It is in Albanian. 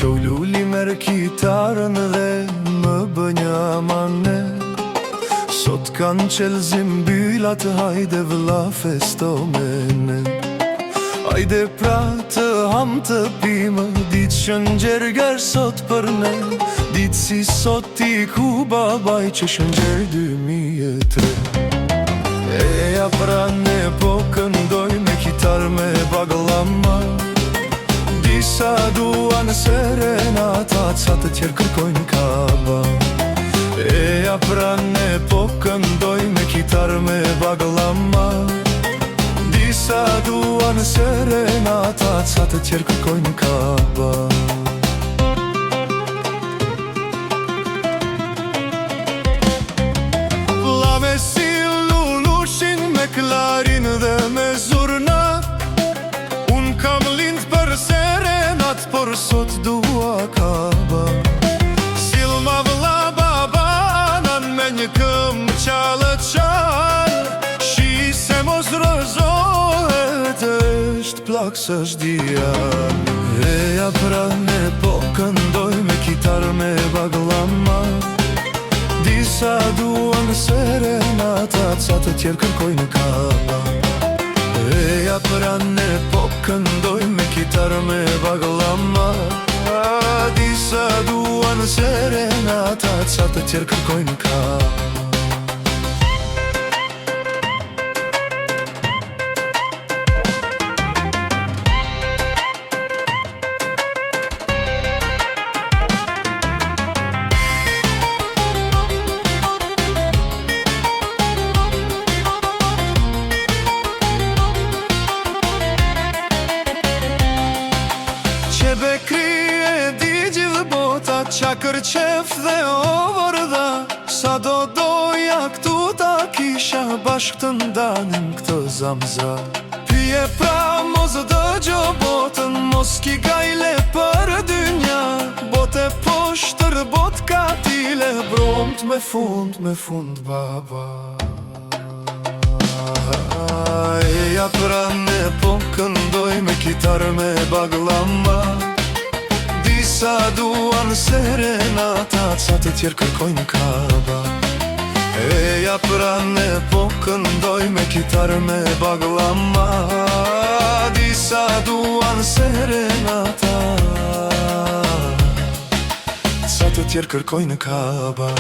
Qo luli merë kitarën dhe më bë një amane. Sot kanë qelzim byllat, hajde vëlla festo mene. Hajde pra të ham të pimë, ditë që nxerger sot për ne. Ditë si sot i ku babaj që shëngjer 2003. Eja pra ne po këndoj me kitar me bagëllama. Disa duan serenata, ca të tjerë kërkojnë kaba. Eja pra ne po këndoj me kitar me bagëllama. Disa duan serenata, ca të tjerë kërkojnë kaba. Vllave si lulushin me klarin dhe me zurna. Unë kam lind për serenat, por sot dua kaba. Silma vlla baba anan me një këm qalë qalë. Shi se mos rëzohet, është plak s'është djalë. Eja pra ne po këndoj me kitar me bagëllama. Disa duan serenata, ca të tjerë kërkojnë kaba. Eja pra ne po këndoj me kitar me bagëllama. Disa duan serenata, ca të tjerë kërkojnë kaba. Bekri e di gjithë bota, qa kërqef dhe o vërda. Sa do doja këtu ta kisha, bashkë të ndanim këtë zamza. Pije pra mos dëgjo botën, mos ki gajle për dynja. Bote poshtër, bot katile, bromt me fund baba. Eja pra ne po këndoj me kitar me bagëllama. Disa duan serenata, ca të tjerë kërkojnë kaba. Eja pra ne po këndoj me kitar me bagëllama. Disa duan serenata, ca të tjerë kërkojnë kaba.